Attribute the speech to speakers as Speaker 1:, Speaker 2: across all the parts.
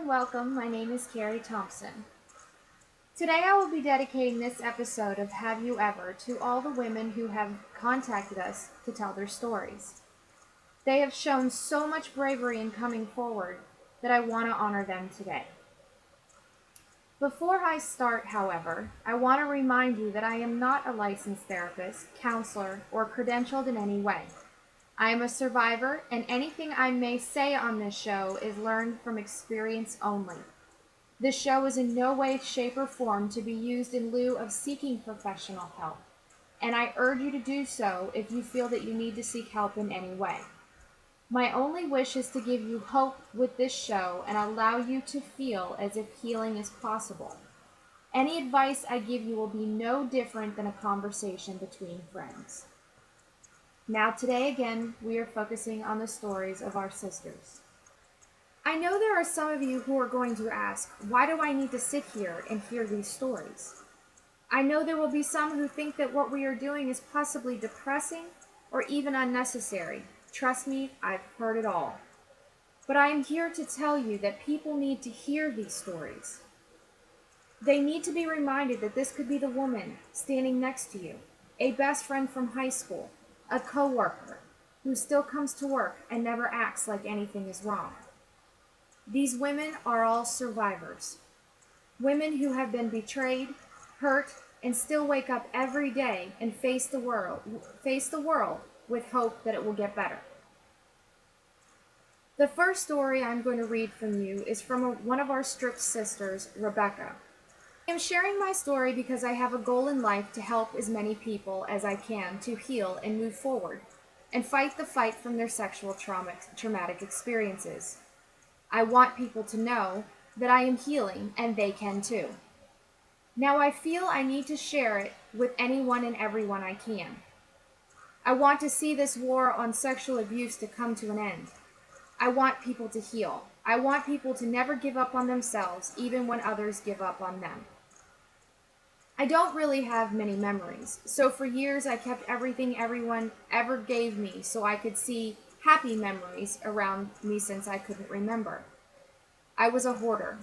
Speaker 1: welcome. My name is Carrie Thompson. Today I will be dedicating this episode of Have You Ever to all the women who have contacted us to tell their stories. They have shown so much bravery in coming forward that I want to honor them today. Before I start, however, I want to remind you that I am not a licensed therapist, counselor, or credentialed in any way. I am a survivor, and anything I may say on this show is learned from experience only. This show is in no way, shape, or form to be used in lieu of seeking professional help, and I urge you to do so if you feel that you need to seek help in any way. My only wish is to give you hope with this show and allow you to feel as if healing is possible. Any advice I give you will be no different than a conversation between friends. Now today again, we are focusing on the stories of our sisters. I know there are some of you who are going to ask, why do I need to sit here and hear these stories? I know there will be some who think that what we are doing is possibly depressing or even unnecessary. Trust me, I've heard it all. But I am here to tell you that people need to hear these stories. They need to be reminded that this could be the woman standing next to you, a best friend from high school, a coworker who still comes to work and never acts like anything is wrong. These women are all survivors. Women who have been betrayed, hurt, and still wake up every day and face the world with hope that it will get better. The first story I'm going to read from you is from one of our strict sisters, Rebecca. I am sharing my story because I have a goal in life to help as many people as I can to heal and move forward and fight the fight from their sexual traumatic experiences. I want people to know that I am healing and they can too. Now I feel I need to share it with anyone and everyone I can. I want to see this war on sexual abuse to come to an end. I want people to heal. I want people to never give up on themselves, even when others give up on them. I don't really have many memories, so for years I kept everything everyone ever gave me so I could see happy memories around me since I couldn't remember. I was a hoarder.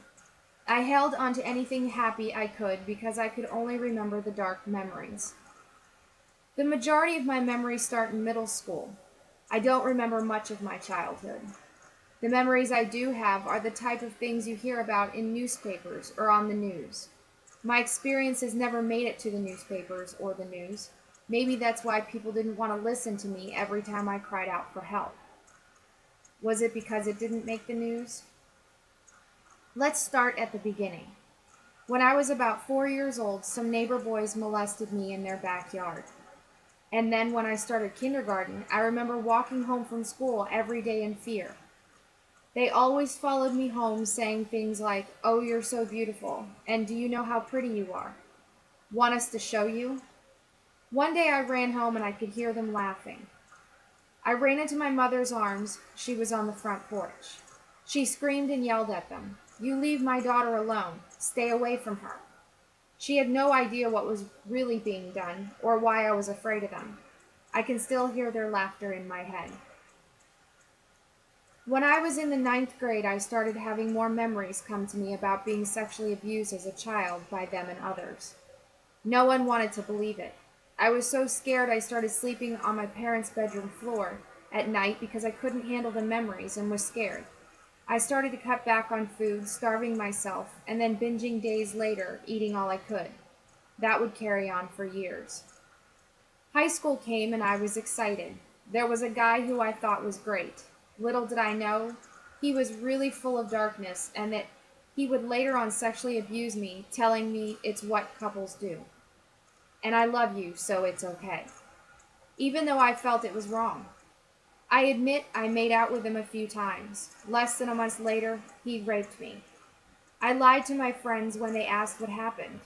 Speaker 1: I held onto anything happy I could because I could only remember the dark memories. The majority of my memories start in middle school. I don't remember much of my childhood. The memories I do have are the type of things you hear about in newspapers or on the news. My experiences never made it to the newspapers or the news. Maybe that's why people didn't want to listen to me every time I cried out for help. Was it because it didn't make the news? Let's start at the beginning. When I was about 4 years old, some neighbor boys molested me in their backyard. And then when I started kindergarten, I remember walking home from school every day in fear. They always followed me home saying things like, "Oh, you're so beautiful," and "Do you know how pretty you are? Want us to show you?" One day I ran home and I could hear them laughing. I ran into my mother's arms. She was on the front porch. She screamed and yelled at them, "You leave my daughter alone. Stay away from her." She had no idea what was really being done or why I was afraid of them. I can still hear their laughter in my head. When I was in the 9th grade, I started having more memories come to me about being sexually abused as a child by them and others. No one wanted to believe it. I was so scared I started sleeping on my parents' bedroom floor at night because I couldn't handle the memories and was scared. I started to cut back on food, starving myself, and then binging days later, eating all I could. That would carry on for years. High school came and I was excited. There was a guy who I thought was great. Little did I know, he was really full of darkness and that he would later on sexually abuse me, telling me it's what couples do. And I love you, so it's okay. Even though I felt it was wrong. I admit I made out with him a few times. Less than a month later, he raped me. I lied to my friends when they asked what happened.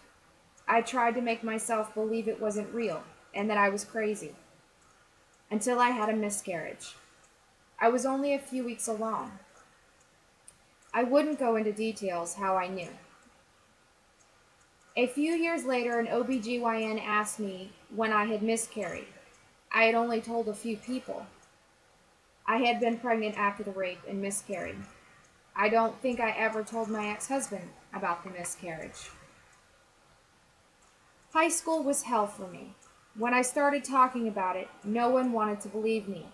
Speaker 1: I tried to make myself believe it wasn't real and that I was crazy. Until I had a miscarriage. I was only a few weeks along. I wouldn't go into details how I knew. A few years later, an OBGYN asked me when I had miscarried. I had only told a few people. I had been pregnant after the rape and miscarried. I don't think I ever told my ex-husband about the miscarriage. High school was hell for me. When I started talking about it, no one wanted to believe me.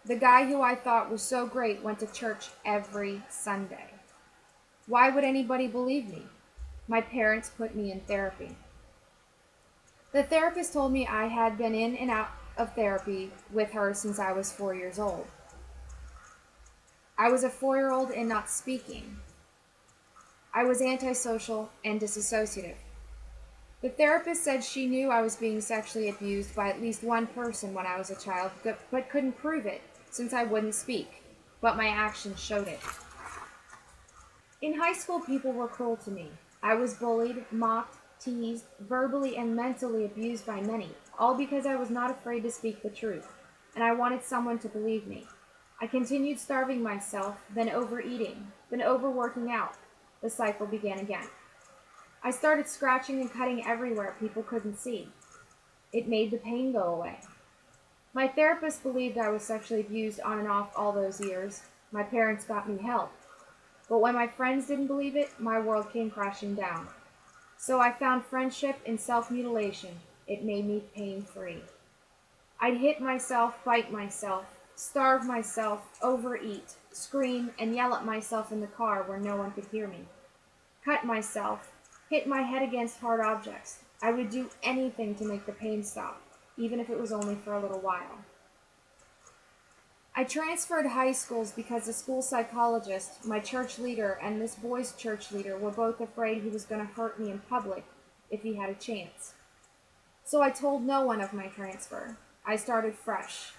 Speaker 1: The guy who I thought was so great went to church every Sunday. Why would anybody believe me? My parents put me in therapy. The therapist told me I had been in and out of therapy with her since I was 4 years old. I was a 4-year-old and not speaking. I was antisocial and disassociative. The therapist said she knew I was being sexually abused by at least one person when I was a child, but couldn't prove it since I wouldn't speak, but my actions showed it. In high school, people were cruel to me. I was bullied, mocked, teased, verbally and mentally abused by many, all because I was not afraid to speak the truth, and I wanted someone to believe me. I continued starving myself, then overeating, then overworking out. The cycle began again. I started scratching and cutting everywhere people couldn't see. It made the pain go away. My therapist believed I was sexually abused on and off all those years. My parents got me help. But when my friends didn't believe it, my world came crashing down. So I found friendship in self-mutilation. It made me pain-free. I'd hit myself, bite myself, starve myself, overeat, scream, and yell at myself in the car where no one could hear me. Cut myself, hit my head against hard objects. I would do anything to make the pain stop, even if it was only for a little while. I transferred high schools because the school psychologist, my church leader, and this boy's church leader were both afraid he was going to hurt me in public if he had a chance. So I told no one of my transfer. I started fresh.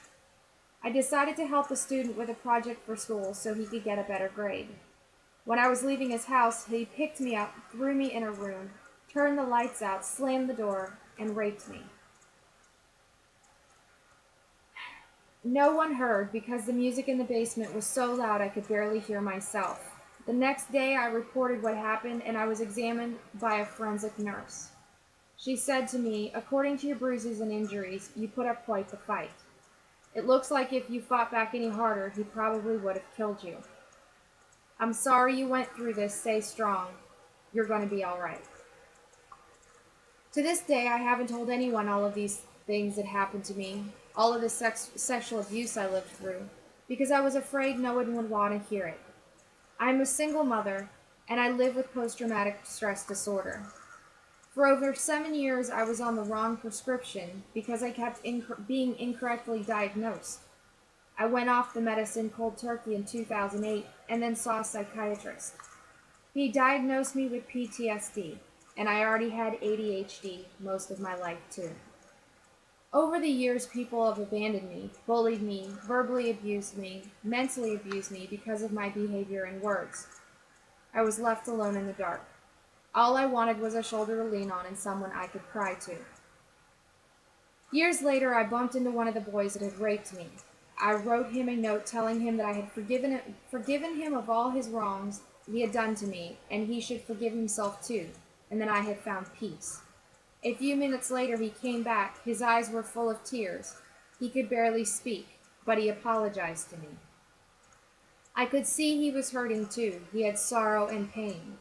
Speaker 1: I decided to help a student with a project for school so he could get a better grade. When I was leaving his house, he picked me up, threw me in a room, turned the lights out, slammed the door, and raped me. No one heard because the music in the basement was so loud I could barely hear myself. The next day I reported what happened and I was examined by a forensic nurse. She said to me, "According to your bruises and injuries, you put up quite the fight. It looks like if you fought back any harder, he probably would have killed you. I'm sorry you went through this. Stay strong. You're going to be all right." To this day, I haven't told anyone all of these things that happened to me, all of the sexual abuse I lived through, because I was afraid no one would want to hear it. I'm a single mother, and I live with post-traumatic stress disorder. For over 7 years, I was on the wrong prescription because I kept being incorrectly diagnosed. I went off the medicine cold turkey in 2008 and then saw a psychiatrist. He diagnosed me with PTSD, and I already had ADHD most of my life too. Over the years, people have abandoned me, bullied me, verbally abused me, mentally abused me because of my behavior and words. I was left alone in the dark. All I wanted was a shoulder to lean on and someone I could cry to. Years later, I bumped into one of the boys that had raped me. I wrote him a note telling him that I had forgiven him of all his wrongs he had done to me, and he should forgive himself too, and that I had found peace. A few minutes later, he came back. His eyes were full of tears. He could barely speak, but he apologized to me. I could see he was hurting too. He had sorrow and pain.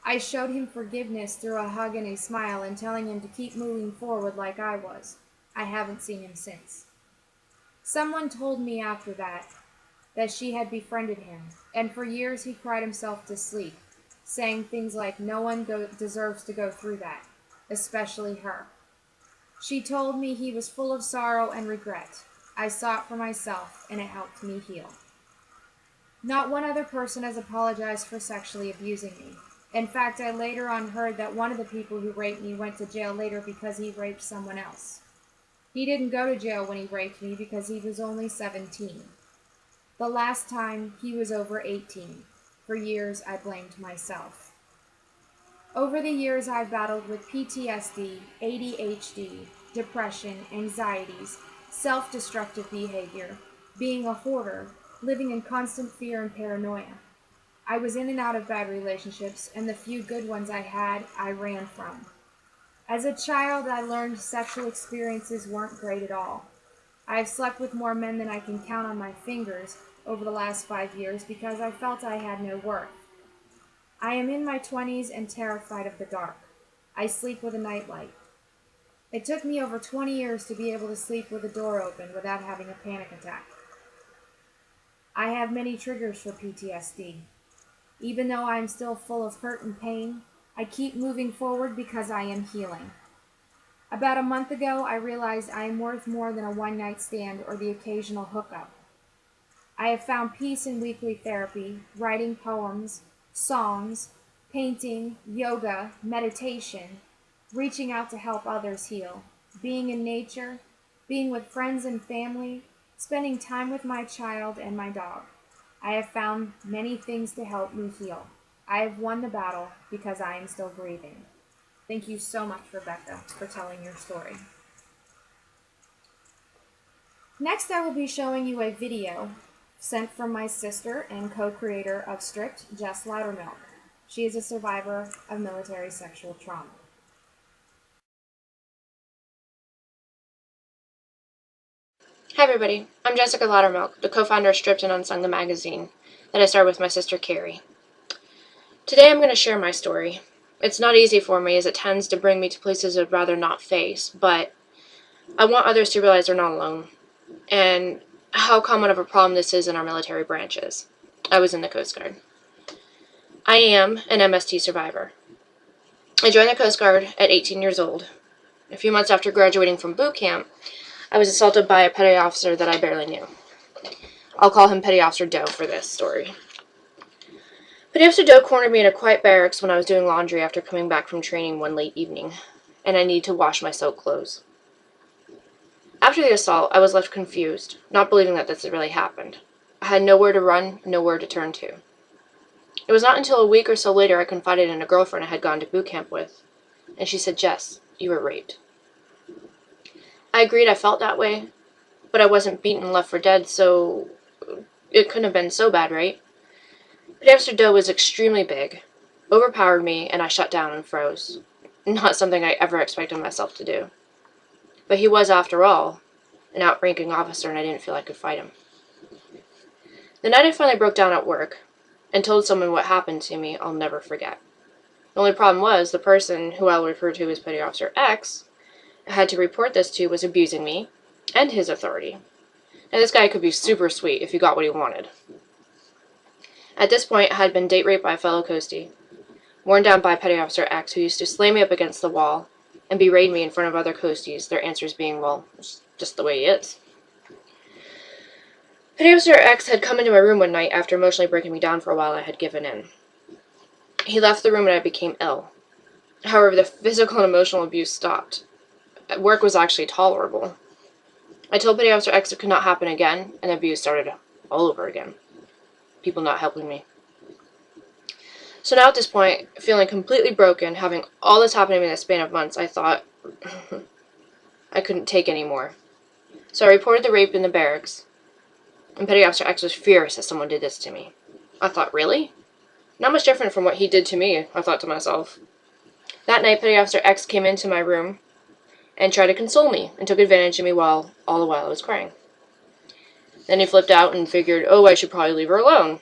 Speaker 1: I showed him forgiveness through a hug and a smile and telling him to keep moving forward like I was. I haven't seen him since. Someone told me after that she had befriended him, and for years he cried himself to sleep, saying things like, "No one deserves to go through that, especially her." She told me he was full of sorrow and regret. I saw it for myself, and it helped me heal. Not one other person has apologized for sexually abusing me. In fact, I later on heard that one of the people who raped me went to jail later because he raped someone else. He didn't go to jail when he raped me because he was only 17. The last time, he was over 18. For years, I blamed myself. Over the years, I've battled with PTSD, ADHD, depression, anxieties, self-destructive behavior, being a hoarder, living in constant fear and paranoia. I was in and out of bad relationships, and the few good ones I had, I ran from. As a child, I learned sexual experiences weren't great at all. I have slept with more men than I can count on my fingers over the last 5 years because I felt I had no worth. I am in my 20s and terrified of the dark. I sleep with a nightlight. It took me over 20 years to be able to sleep with the door open without having a panic attack. I have many triggers for PTSD. Even though I am still full of hurt and pain, I keep moving forward because I am healing. About a month ago, I realized I am worth more than a one-night stand or the occasional hookup. I have found peace in weekly therapy, writing poems, songs, painting, yoga, meditation, reaching out to help others heal, being in nature, being with friends and family, spending time with my child and my dog. I have found many things to help me heal. I have won the battle because I am still breathing. Thank you so much, Rebecca, for telling your story. Next, I will be showing you a video sent from my sister and co-creator of Strict, Jess Loudermilk. She is a survivor of military sexual trauma.
Speaker 2: Hi everybody, I'm Jessica Loudermilk, the co-founder of Stripped and Unsung the magazine that I started with my sister Carrie. Today I'm going to share my story. It's not easy for me as it tends to bring me to places I'd rather not face, but I want others to realize they're not alone and how common of a problem this is in our military branches. I was in the Coast Guard. I am an MST survivor. I joined the Coast Guard at 18 years old. A few months after graduating from boot camp, I was assaulted by a petty officer that I barely knew. I'll call him Petty Officer Doe for this story. Petty Officer Doe cornered me in a quiet barracks when I was doing laundry after coming back from training one late evening, and I needed to wash my soaked clothes. After the assault, I was left confused, not believing that this had really happened. I had nowhere to run, nowhere to turn to. It was not until a week or so later I confided in a girlfriend I had gone to boot camp with, and she said, "Jess, you were raped." I agreed I felt that way, but I wasn't beaten and left for dead, so it couldn't have been so bad, right? But Officer Doe was extremely big, overpowered me, and I shut down and froze. Not something I ever expected myself to do. But he was, after all, an outranking officer, and I didn't feel I could fight him. The night I finally broke down at work and told someone what happened to me, I'll never forget. The only problem was the person, who I'll refer to as Petty Officer X, I had to report this to was abusing me and his authority. And this guy could be super sweet if he got what he wanted. At this point, I had been date raped by a fellow coastie, worn down by Petty Officer X, who used to slam me up against the wall and berate me in front of other coasties, their answers being, well, it's just the way he is. Petty Officer X had come into my room one night after emotionally breaking me down for a while. I had given in. He left the room and I became ill. However, the physical and emotional abuse stopped. Work was actually tolerable. I told Petty Officer X it could not happen again, and the abuse started all over again. People not helping me. So now at this point, feeling completely broken, having all this happen to me in the span of months, I thought I couldn't take any more. So I reported the rape in the barracks, and Petty Officer X was furious that someone did this to me. I thought, really? Not much different from what he did to me, I thought to myself. That night, Petty Officer X came into my room and tried to console me, and took advantage of me all the while I was crying. Then he flipped out and figured, oh, I should probably leave her alone.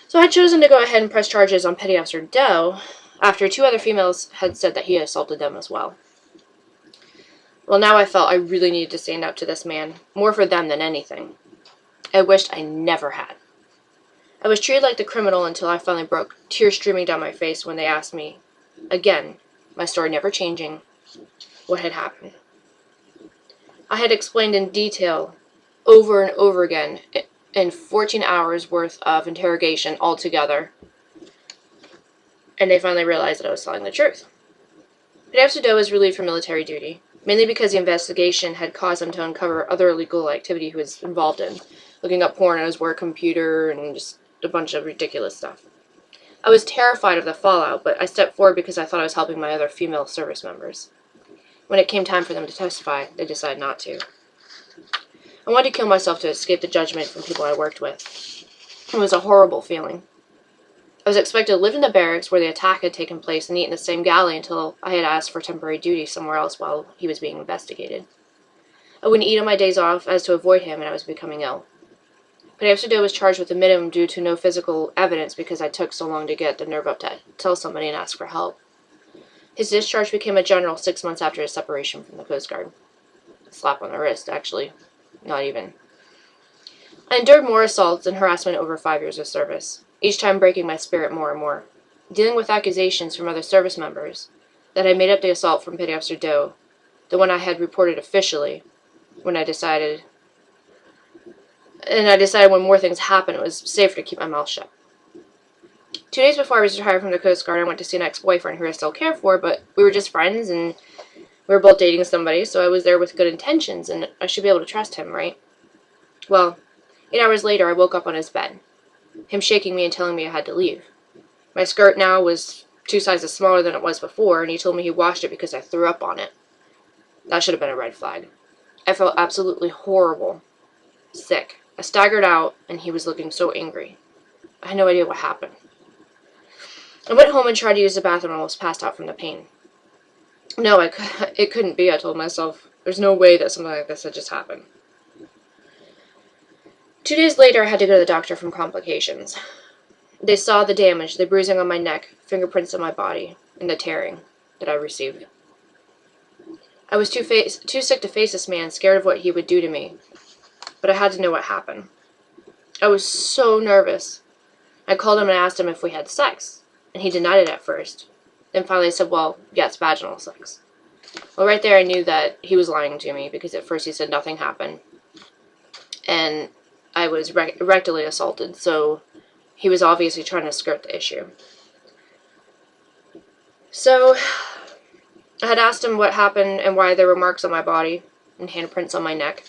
Speaker 2: So I had chosen to go ahead and press charges on Petty Officer Doe after two other females had said that he had assaulted them as well. Well, now I felt I really needed to stand up to this man, more for them than anything. I wished I never had. I was treated like the criminal until I finally broke, tears streaming down my face when they asked me, again, my story never changing, what had happened. I had explained in detail, over and over again, in 14 hours worth of interrogation altogether, and they finally realized that I was telling the truth. Petty Officer Doe was relieved from military duty, mainly because the investigation had caused him to uncover other illegal activity he was involved in, looking up porn on his work computer and just a bunch of ridiculous stuff. I was terrified of the fallout, but I stepped forward because I thought I was helping my other female service members. When it came time for them to testify, they decided not to. I wanted to kill myself to escape the judgment from people I worked with. It was a horrible feeling. I was expected to live in the barracks where the attack had taken place and eat in the same galley until I had asked for temporary duty somewhere else while he was being investigated. I wouldn't eat on my days off as to avoid him, and I was becoming ill. But Amsterdam was charged with a minimum due to no physical evidence because I took so long to get the nerve up to tell somebody and ask for help. His discharge became a general 6 months after his separation from the Coast Guard. A slap on the wrist, actually. Not even. I endured more assaults and harassment over 5 years of service, each time breaking my spirit more and more. Dealing with accusations from other service members that I made up the assault from Petty Officer Doe, the one I had reported officially, when I decided when more things happened, it was safer to keep my mouth shut. 2 days before I was retired from the Coast Guard, I went to see an ex-boyfriend who I still care for, but we were just friends and we were both dating somebody, so I was there with good intentions and I should be able to trust him, right? Well, 8 hours later, I woke up on his bed, him shaking me and telling me I had to leave. My skirt now was 2 sizes smaller than it was before, and he told me he washed it because I threw up on it. That should have been a red flag. I felt absolutely horrible. Sick. I staggered out, and he was looking so angry. I had no idea what happened. I went home and tried to use the bathroom and almost passed out from the pain. No, it couldn't be, I told myself. There's no way that something like this had just happened. 2 days later, I had to go to the doctor from complications. They saw the damage, the bruising on my neck, fingerprints on my body, and the tearing that I received. I was too sick to face this man, scared of what he would do to me, but I had to know what happened. I was so nervous. I called him and asked him if we had sex, and he denied it at first. Then finally said, well, yeah, it's vaginal sex. Well, right there I knew that he was lying to me, because at first he said nothing happened, and I was rectally assaulted, so he was obviously trying to skirt the issue. So I had asked him what happened and why there were marks on my body and handprints on my neck.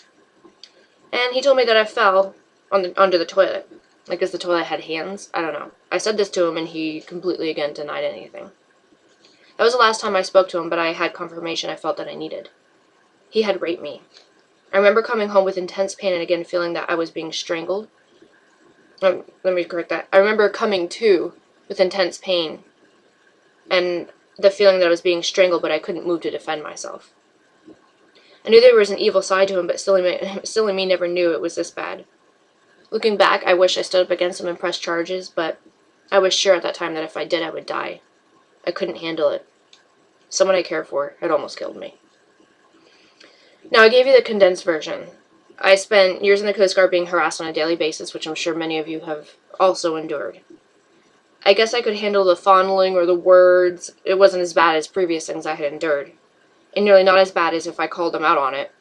Speaker 2: And he told me that I fell under the toilet. I guess the toilet had hands. I don't know. I said this to him and he completely again denied anything. That was the last time I spoke to him, but I had confirmation I felt that I needed. He had raped me. I remember coming home with intense pain and again feeling that I was being strangled. Let me correct that. I remember coming to with intense pain and the feeling that I was being strangled, but I couldn't move to defend myself. I knew there was an evil side to him, but silly me never knew it was this bad. Looking back, I wish I stood up against him and pressed charges, but I was sure at that time that if I did, I would die. I couldn't handle it. Someone I cared for had almost killed me. Now, I gave you the condensed version. I spent years in the Coast Guard being harassed on a daily basis, which I'm sure many of you have also endured. I guess I could handle the fondling or the words. It wasn't as bad as previous things I had endured, and nearly not as bad as if I called them out on it.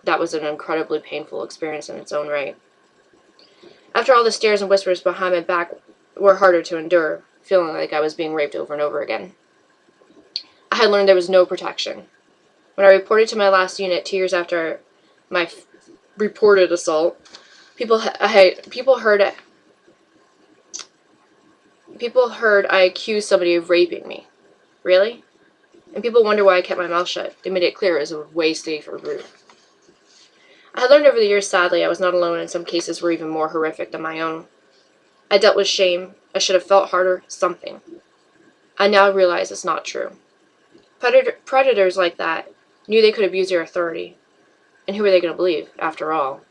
Speaker 2: That was an incredibly painful experience in its own right. After all the stares and whispers behind my back were harder to endure, feeling like I was being raped over and over again. I had learned there was no protection. When I reported to my last unit 2 years after my reported assault, people heard I accused somebody of raping me. Really? And people wonder why I kept my mouth shut. They made it clear it was a way safer route. I had learned over the years, sadly, I was not alone, and some cases were even more horrific than my own. I dealt with shame. I should have felt harder, something. I now realize it's not true. Predators like that knew they could abuse their authority. And who were they going to believe, after all?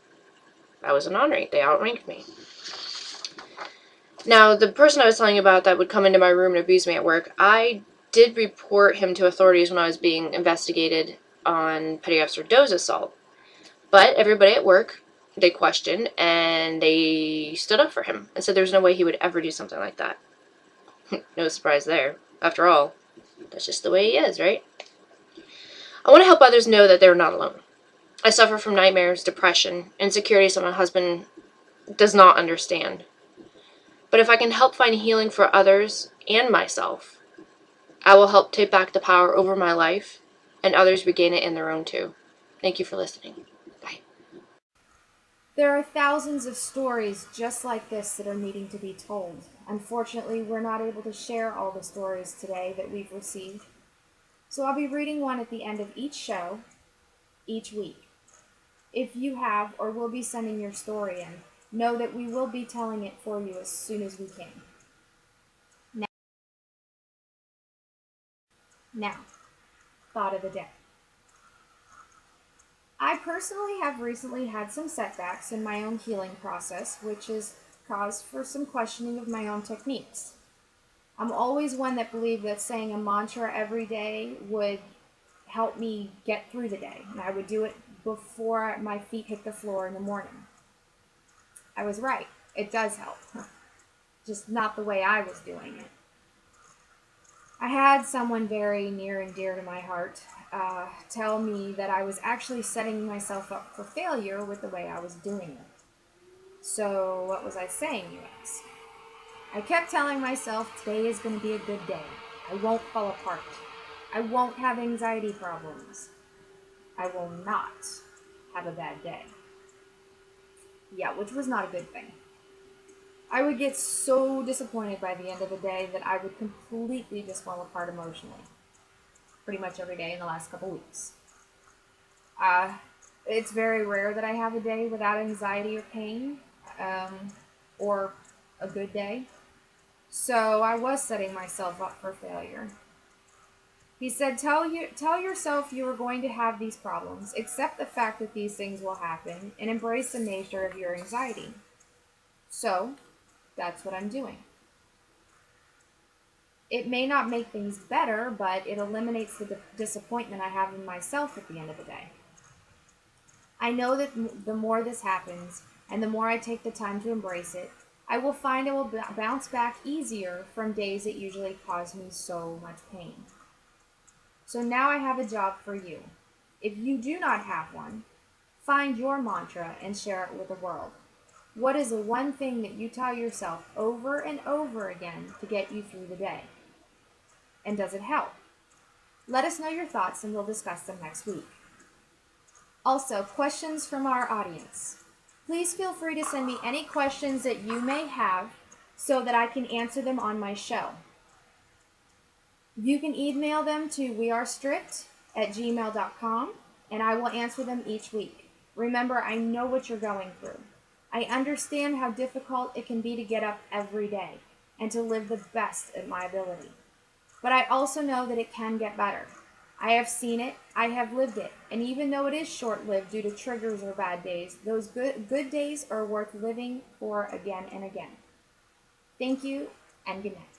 Speaker 2: I was a non-rank. They outranked me. Now, the person I was telling you about that would come into my room and abuse me at work, I did report him to authorities when I was being investigated on Petty Officer Doe's assault. But everybody at work, they questioned, and they stood up for him and said there's no way he would ever do something like that. No surprise there. After all, that's just the way he is, right? I want to help others know that they're not alone. I suffer from nightmares, depression, insecurities that my husband does not understand. But if I can help find healing for others and myself, I will help take back the power over my life, and others regain it in their own too. Thank you for listening. Bye.
Speaker 1: There are thousands of stories just like this that are needing to be told. Unfortunately, we're not able to share all the stories today that we've received. So I'll be reading one at the end of each show, each week. If you have or will be sending your story in, know that we will be telling it for you as soon as we can. Now, thought of the day. I personally have recently had some setbacks in my own healing process, which has caused for some questioning of my own techniques. I'm always one that believed that saying a mantra every day would help me get through the day, and I would do it before my feet hit the floor in the morning. I was right. It does help, just not the way I was doing it. I had someone very near and dear to my heart tell me that I was actually setting myself up for failure with the way I was doing it. So, what was I saying, you ask? I kept telling myself today is going to be a good day. I won't fall apart. I won't have anxiety problems. I will not have a bad day. Yeah, which was not a good thing. I would get so disappointed by the end of the day that I would completely just fall apart emotionally. Pretty much every day in the last couple weeks. Uh, it's very rare that I have a day without anxiety or pain, or a good day. So I was setting myself up for failure. He said, tell yourself you are going to have these problems, accept the fact that these things will happen, and embrace the nature of your anxiety. So, that's what I'm doing. It may not make things better, but it eliminates the disappointment I have in myself at the end of the day. I know that the more this happens, and the more I take the time to embrace it, I will find I will bounce back easier from days that usually cause me so much pain. So now I have a job for you. If you do not have one, find your mantra and share it with the world. What is the one thing that you tell yourself over and over again to get you through the day? And does it help? Let us know your thoughts and we'll discuss them next week. Also, questions from our audience. Please feel free to send me any questions that you may have so that I can answer them on my show. You can email them to wearestripped@gmail.com and I will answer them each week. Remember, I know what you're going through. I understand how difficult it can be to get up every day and to live the best of my ability. But I also know that it can get better. I have seen it, I have lived it, and even though it is short-lived due to triggers or bad days, those good days are worth living for again and again. Thank you, and good night.